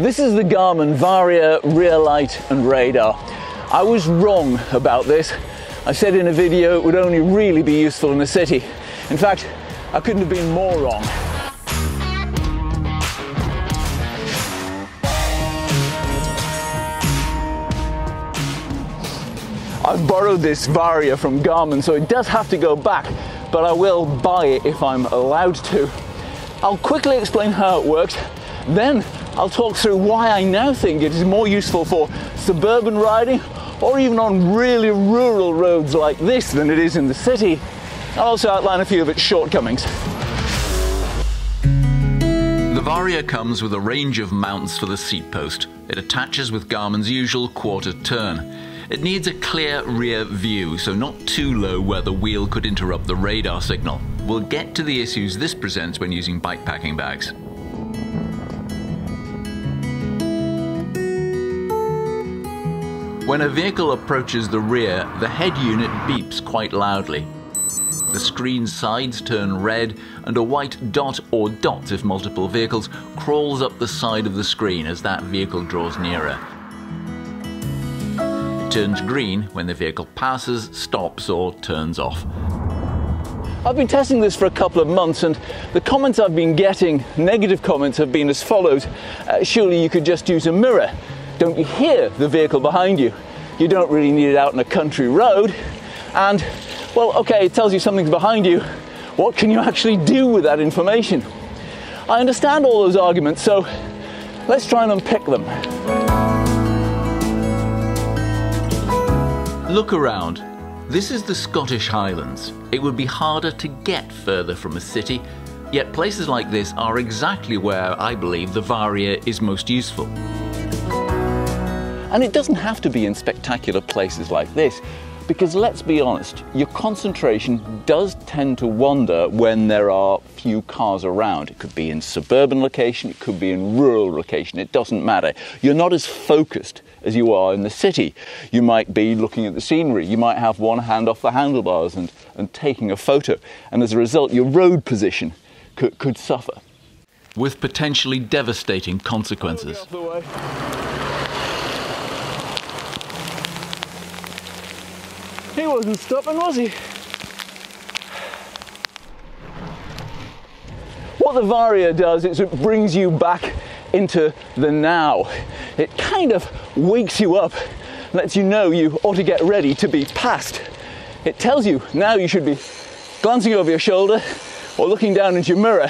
This is the Garmin Varia rear light and radar. I was wrong about this. I said in a video it would only really be useful in the city. In fact, I couldn't have been more wrong. I've borrowed this Varia from Garmin, so it does have to go back, but I will buy it if I'm allowed to. I'll quickly explain how it works, then I'll talk through why I now think it is more useful for suburban riding or even on really rural roads like this than it is in the city. I'll also outline a few of its shortcomings. The Varia comes with a range of mounts for the seat post. It attaches with Garmin's usual quarter turn. It needs a clear rear view, so not too low where the wheel could interrupt the radar signal. We'll get to the issues this presents when using bikepacking bags. When a vehicle approaches the rear, the head unit beeps quite loudly. The screen sides turn red and a white dot, or dots if multiple vehicles, crawls up the side of the screen as that vehicle draws nearer. It turns green when the vehicle passes, stops or turns off. I've been testing this for a couple of months and the comments I've been getting, negative comments, have been as follows. Surely you could just use a mirror. Don't you hear the vehicle behind you? You don't really need it out on a country road. And, well, okay, it tells you something's behind you. What can you actually do with that information? I understand all those arguments, so let's try and unpick them. Look around. This is the Scottish Highlands. It would be harder to get further from a city, yet places like this are exactly where I believe the Varia is most useful. And it doesn't have to be in spectacular places like this, because let's be honest, your concentration does tend to wander when there are few cars around. It could be in suburban location, it could be in rural location, it doesn't matter. You're not as focused as you are in the city. You might be looking at the scenery, you might have one hand off the handlebars and taking a photo, and as a result your road position could suffer. With potentially devastating consequences. He wasn't stopping, was he? What the Varia does is it brings you back into the now. It kind of wakes you up, lets you know you ought to get ready to be passed. It tells you now you should be glancing over your shoulder or looking down into your mirror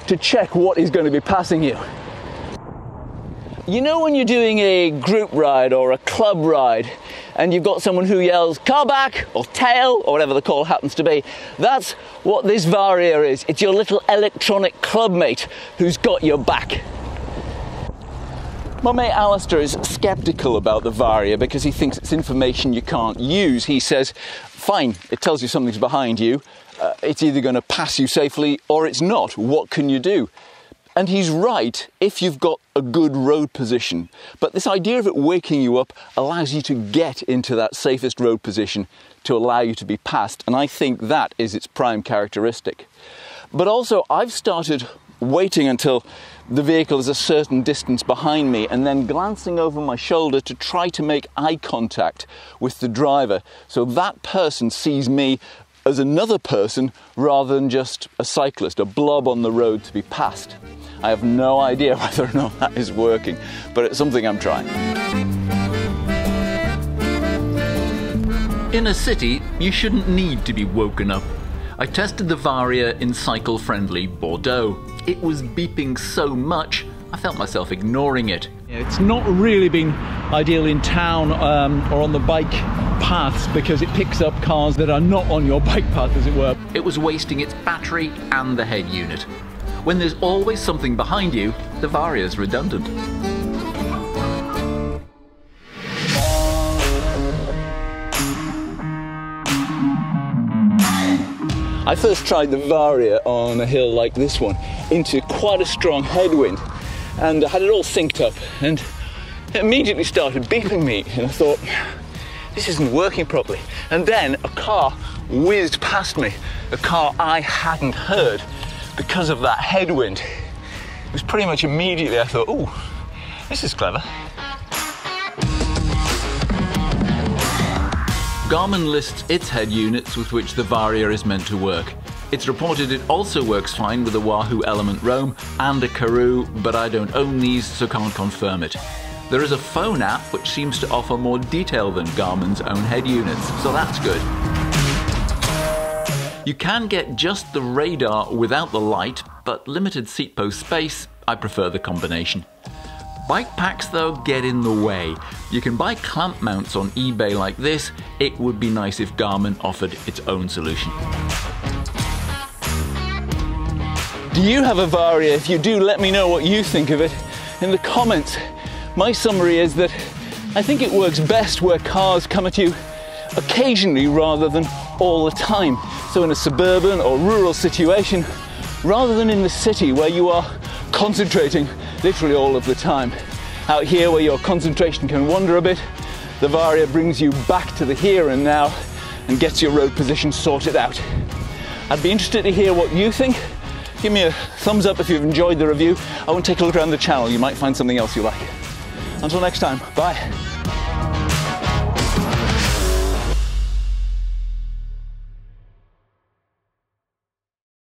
to check what is going to be passing you. You know when you're doing a group ride or a club ride and you've got someone who yells car back or tail or whatever the call happens to be? That's what this Varia is. It's your little electronic club mate who's got your back. My mate Alistair is sceptical about the Varia because he thinks it's information you can't use. He says, fine, it tells you something's behind you. It's either going to pass you safely or it's not. What can you do? And he's right if you've got a good road position. But this idea of it waking you up allows you to get into that safest road position to allow you to be passed. And I think that is its prime characteristic. But also I've started waiting until the vehicle is a certain distance behind me and then glancing over my shoulder to try to make eye contact with the driver so that person sees me as another person rather than just a cyclist, a blob on the road to be passed. I have no idea whether or not that is working, but it's something I'm trying. In a city, you shouldn't need to be woken up. I tested the Varia in cycle-friendly Bordeaux. It was beeping so much, I felt myself ignoring it. It's not really been ideal in town or on the bike paths because it picks up cars that are not on your bike path, as it were. It was wasting its battery and the head unit. When there's always something behind you, the Varia is redundant. I first tried the Varia on a hill like this one into quite a strong headwind and I had it all synced up and it immediately started beeping me and I thought, this isn't working properly. And then a car whizzed past me, a car I hadn't heard because of that headwind. It was pretty much immediately I thought, oh, This is clever. Garmin lists its head units with which the Varia is meant to work. It's reported it also works fine with a Wahoo Element Roam and a Karoo, but I don't own these, so can't confirm it. There is a phone app which seems to offer more detail than Garmin's own head units, so that's good. You can get just the radar without the light, but limited seat post space, I prefer the combination. Bike packs though get in the way. You can buy clamp mounts on eBay like this. It would be nice if Garmin offered its own solution. Do you have a Varia? If you do, let me know what you think of it in the comments. My summary is that I think it works best where cars come at you occasionally rather than all the time. So in a suburban or rural situation, rather than in the city where you are concentrating literally all of the time. Out here where your concentration can wander a bit, the Varia brings you back to the here and now and gets your road position sorted out. I'd be interested to hear what you think. Give me a thumbs up if you've enjoyed the review. I want to take a look around the channel, you might find something else you like. Until next time, bye.